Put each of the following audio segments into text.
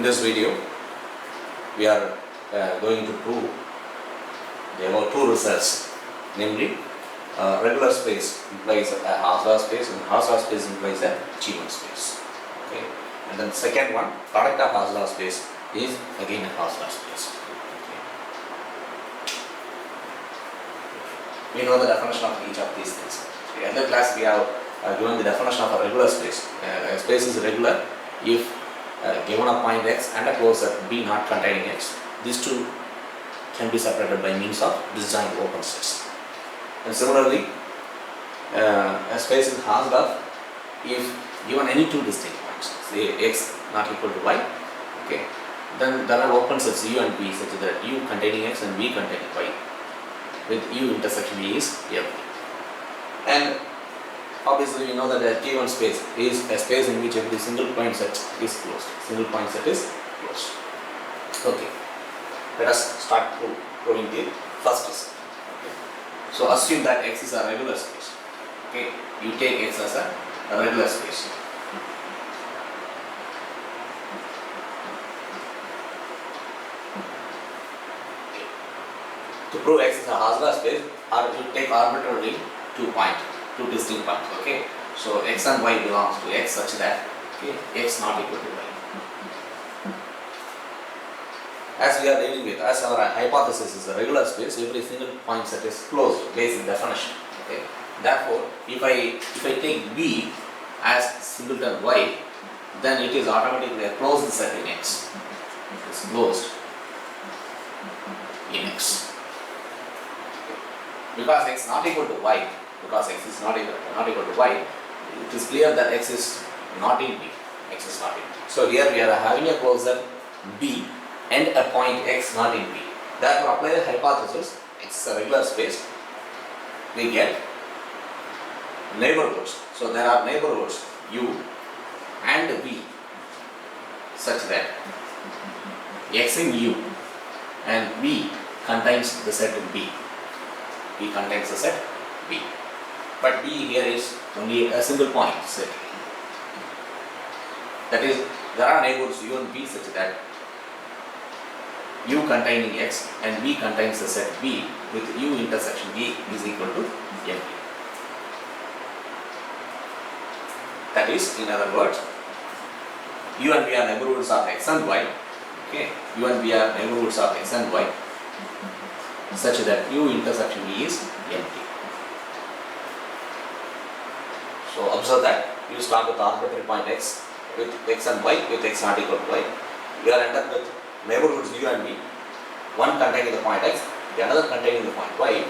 this video, we are going to prove there are two results, namely regular space implies a Hausdorff space and Hausdorff space implies a Riemann space. Okay. And then second one, product of Hausdorff space is again a Hausdorff space. Okay. We know the definition of each of these things. In the class we have given the definition of a regular space. A space is regular if given a point x and a closure b not containing x. These two can be separated by means of disjoint open sets. And similarly, a space is Hausdorff if given any two distinct points, say x not equal to y, okay, then there are open sets u and v such that u containing x and v containing y, with u intersection v is f. And obviously we know that a T1 space is a space in which every single point set is closed. Single point set is closed. Okay. Let us start proving the first result. Okay. So assume that x is a regular space. Okay. You take x as a regular space. Okay. To prove x is a Hausdorff space, you take arbitrarily two distinct points. Okay. So x and y belongs to x such that x not equal to y. As we are dealing with, as our hypothesis is a regular space, every single point set is closed, basic definition. Okay. Therefore, if I take B as singleton y, then it is automatically a closed set in X. It is closed in X. Because X not equal to y, because X is not equal to y, it is clear that X is not in B. X is not in B. So here we are having a closure B and a point x not in B. Therefore, apply the hypothesis, x is a regular space, we get neighborhoods. So there are neighborhoods u and v such that x in u and v contains the set B. V contains the set B. But B here is only a single point set. That is, there are neighborhoods u and v such that u containing x and v contains the set B with u intersection v is equal to empty. That is, in other words, u and v are neighborhoods of x and y. Okay, u and v are neighborhoods of x and y such that u intersection v is empty. So observe that you start with arbitrary point x with x and y with x not equal to y. You are ended with neighborhoods u and v, one containing the point x, the another containing the point y,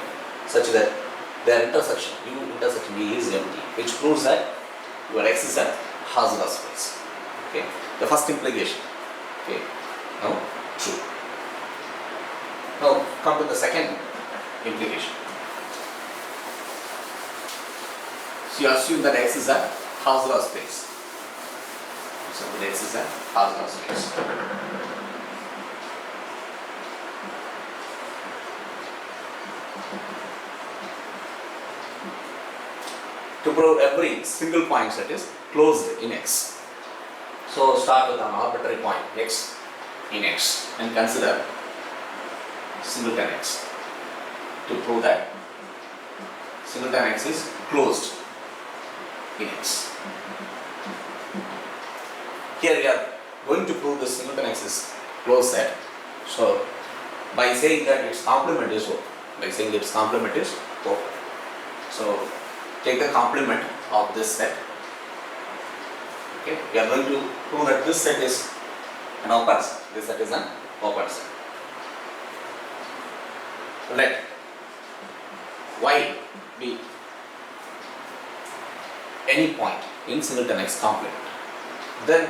such that their intersection u intersection v is empty, which proves that your x is a Hausdorff space. Okay, the first implication. Okay, now true. Now come to the second implication. So you assume that x is a Hausdorff space. So that x is a Hausdorff space. To prove every single point set is closed in X. So start with an arbitrary point x in X and consider singleton X to prove that singleton X is closed in X. Here we are going to prove the singleton X is closed set. So by saying that its complement is open. So take the complement of this set. Okay, we are going to prove that this set is an open set. This set is an open set. Let y be any point in singleton X complement. Then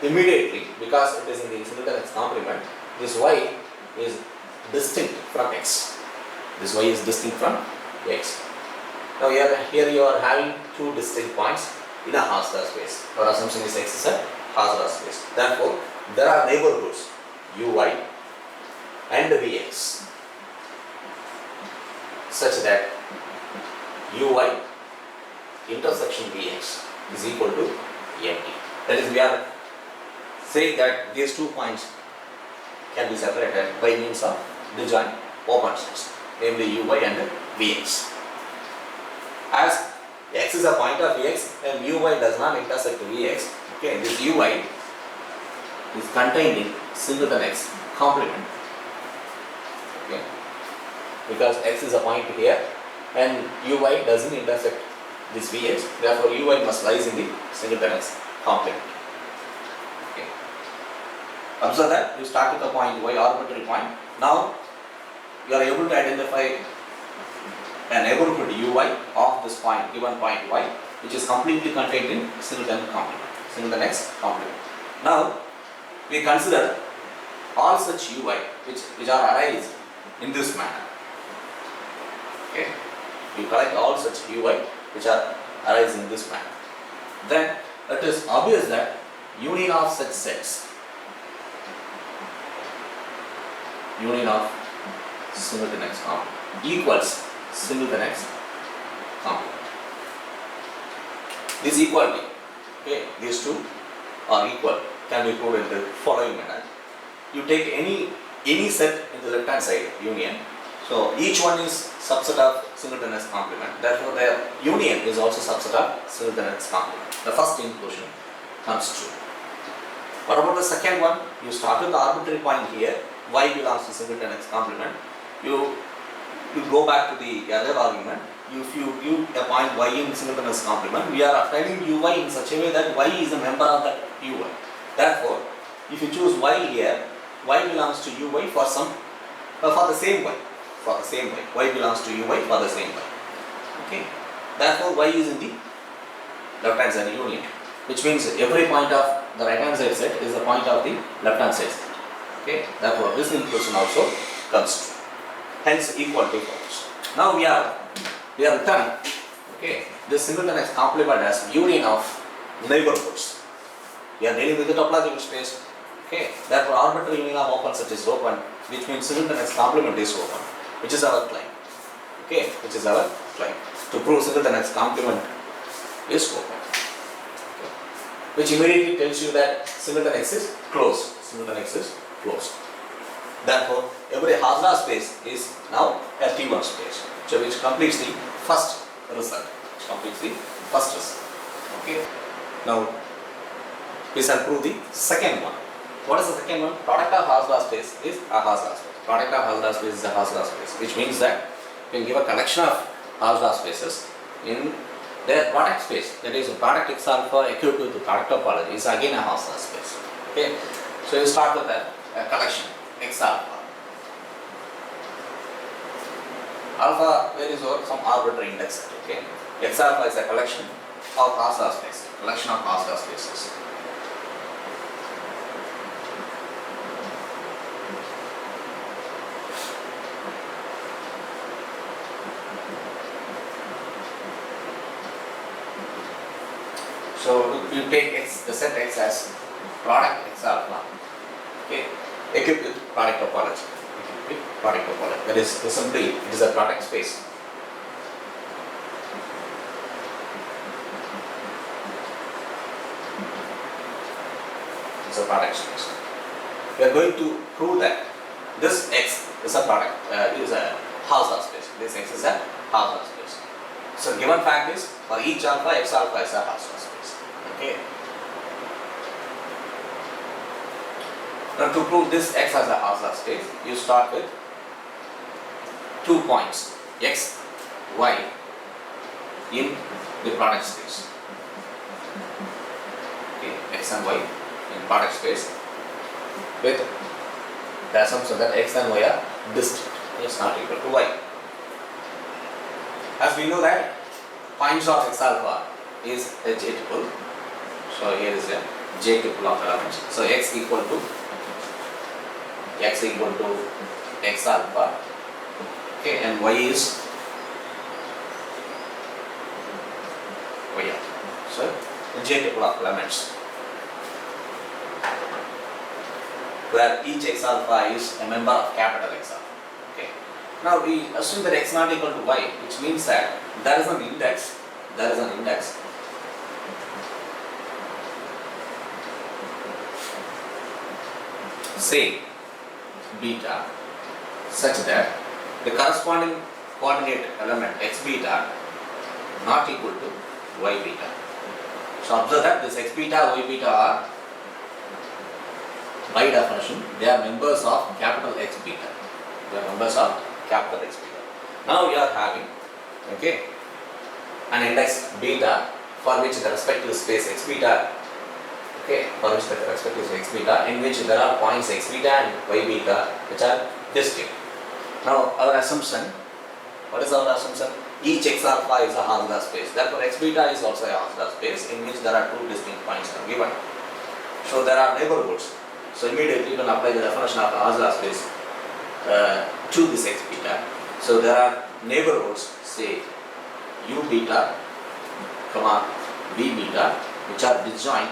immediately, because it is in the singleton X complement, this y is distinct from X. This y is distinct from X. Now here you are having two distinct points in a Hausdorff space. Our assumption is x is a Hausdorff space. Therefore, there are neighborhoods uy and vx such that uy intersection vx is equal to empty. That is, we are say that these 2 points can be separated by means of disjoint open sets, namely uy and vx. As x is a point of vx and uy does not intersect vx, okay, this uy is contained in singleton x complement, okay, because x is a point here and uy doesn't intersect this vx, therefore uy must rise in the singleton x complement. Okay. Observe that you start with a point y, arbitrary point. Now you are able to identify a neighborhood uy of this point, given point y, which is completely contained in singleton complement, singleton x complement. Now we consider all such uy which are arise in this manner. Okay, you collect all such uy which are arise in this manner. Then it is obvious that union of such sets, union of singleton x complement equals singleton x complement. This equality, okay, these two are equal, can be proved in the following manner. You take any set in the left hand side union, so each one is subset of singleton x complement, therefore their union is also subset of singleton x complement. The first inclusion comes true. What about the second one? You start with the arbitrary point here, y belongs to singleton x complement. You go back to the other argument. If you give a point y in singleton x complement, we are obtaining uy in such a way that y is a member of that uy. Therefore, if you choose y here, y belongs to uy for the same y, y belongs to uy for the same y. Okay. Therefore, y is in the left hand side union, which means every point of the right hand side set is the point of the left hand side set. Okay. Therefore, this inclusion also comes true. Hence, equality follows. Now we are written, okay, this singleton x complement as union of neighborhoods. We are dealing with the topological space. Okay. Therefore, arbitrary union of open set is open, which means singleton x complement is open, which is our claim. Okay, which is our claim. To prove singleton x complement is open. Okay. Which immediately tells you that singleton x is closed. Singleton x is closed. Therefore, every Hausdorff space is now a T1 space, so which completes the first result. Okay. Now, we shall prove the second one. What is the second one? Product of Hausdorff space is a Hausdorff space. Product of Hausdorff space is a Hausdorff space, which means that we can give a collection of Hausdorff spaces in their product space. That is, product x alpha equivalent to the product topology is again a Hausdorff space. Okay. So you start with a collection x alpha. Alpha varies over some arbitrary index. Okay. X alpha is a collection of Hausdorff spaces. Collection of Hausdorff spaces. So you take x, the set x as product x alpha. Okay. Equipped with product topology. That is simply it is a product space. It's a product space. We are going to prove that this x is a product, is a Hausdorff space. This x is a Hausdorff space. So given fact is for each alpha, x alpha is a Hausdorff space. Okay. Now to prove this x as a Hausdorff space, you start with 2 points x, y in the product space. Okay, x and y in product space with the assumption that x and y are distinct. It's not equal to y. As we know that points of x alpha is a j tuple. So here is a j tuple of elements. So x equal to x alpha, okay, and y is y alpha. So the j tuple of elements where each x alpha is a member of capital X alpha. Okay. Now we assume that x not equal to y, which means that there is an index. say beta such that the corresponding coordinate element x beta not equal to y beta. So observe that this x beta, y beta are, by definition, they are members of capital X beta. They are members of capital X beta. Now we are having, okay, an index beta for which the respective space x beta, okay, for which the respective space x beta, in which there are points x beta and y beta which are distinct. Now our assumption, what is our assumption? Each x alpha is a Hausdorff space. Therefore x beta is also a Hausdorff space in which there are two distinct points are given. So there are neighborhoods. So immediately you can apply the definition of the Hausdorff space to this x beta. So there are neighborhoods, say u beta, comma v beta, which are disjoint,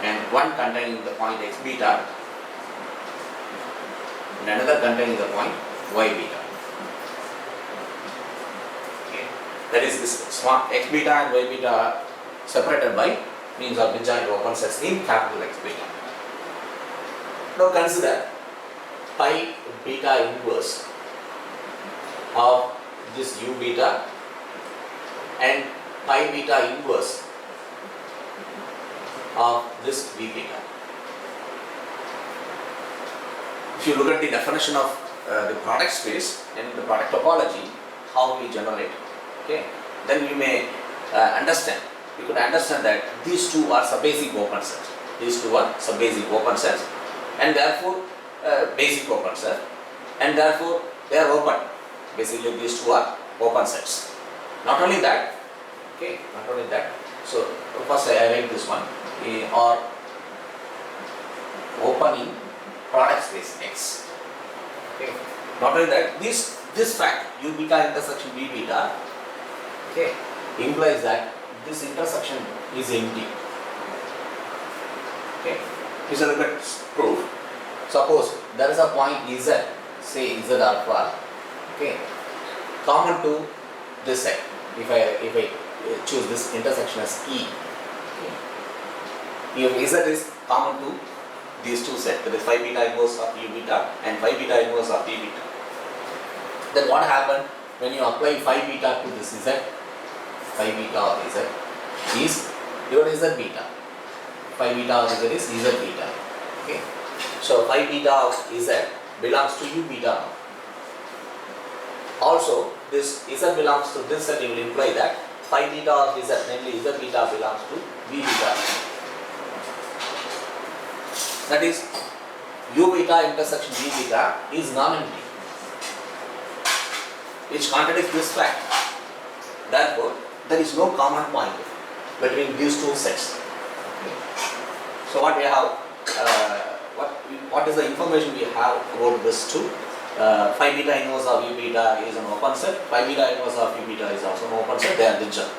and one containing the point x beta and another containing the point y beta. Okay. That is, this small x beta and y beta are separated by means of disjoint open sets in capital X beta. Now consider pi beta inverse of this u beta and pi beta inverse of this v beta. If you look at the definition of the product space and the product topology, how we generate, okay, then you may understand. You could understand that these two are subbasic open sets. These two are subbasic open sets, and therefore basic open set, and therefore they are open. Basically, these two are open sets. Not only that, okay, not only that. So first I write this one, or opening product space X. Okay. Not only that, this fact u beta intersection v beta, okay, implies that this intersection is empty. Okay. This is a good proof. Suppose there is a point Z, say Z alpha, okay, common to this set. If I choose this intersection as E, okay, if Z is common to these two sets, that is phi beta inverse of u beta and phi beta inverse of v beta, then what happens when you apply phi beta to this Z? Phi beta of Z is your Z beta. Phi beta of Z is Z beta. Okay. So phi beta of Z belongs to u beta. Also, this Z belongs to this set, will imply that phi beta of Z, namely Z beta, belongs to v beta. That is, u beta intersection v beta is non-empty, which contradicts this fact. Therefore, there is no common point between these two sets. Okay. So what we have, what is the information we have about this two? Phi beta inverse of u beta is an open set. Phi beta inverse of u beta is also an open set. They are disjoint.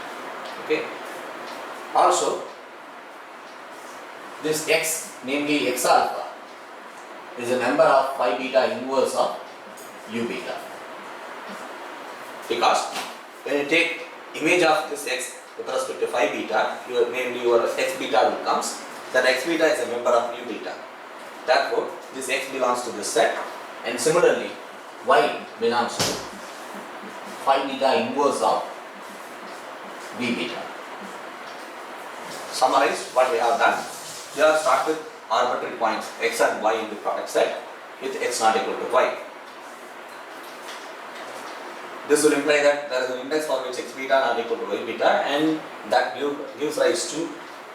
Okay. Also, this x, namely x alpha, is a member of phi beta inverse of u beta. Because when you take image of this x with respect to phi beta, namely your x beta will comes, that x beta is a member of u beta. Therefore, this x belongs to this set, and similarly y belongs to phi beta inverse of v beta. Summarize what we have done. We have started with arbitrary points x and y in the product set with x not equal to y. This will imply that there is an index for which x beta not equal to y beta, and that gives rise to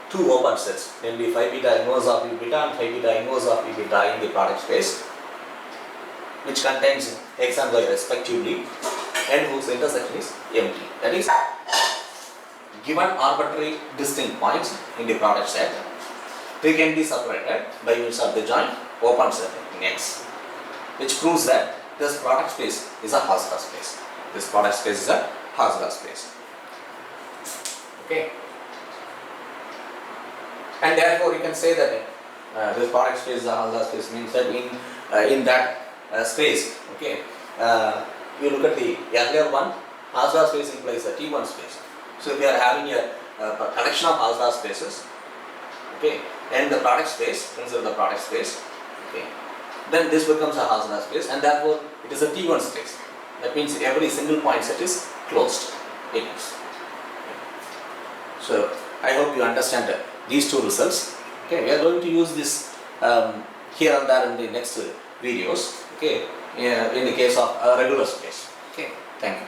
two open sets, namely phi beta inverse of u beta and phi beta inverse of u beta in the product space, which contains x and y respectively, and whose intersection is empty. That is, given arbitrary distinct points in the product set, they can be separated by means of the joint open set in X, which proves that this product space is a Hausdorff space. This product space is a Hausdorff space. Okay. And therefore, you can say that this product space is a Hausdorff space, means that in that space, okay, you look at the earlier one, Hausdorff space implies a T1 space. So if you are having a collection of Hausdorff spaces, okay, and the product space, consider the product space, okay, then this becomes a Hausdorff space, and therefore it is a T1 space. That means every single point set is closed. It is. So I hope you understand these two results. Okay, we are going to use this here and there in the next videos. Okay, in the case of a regular space. Okay, thank you.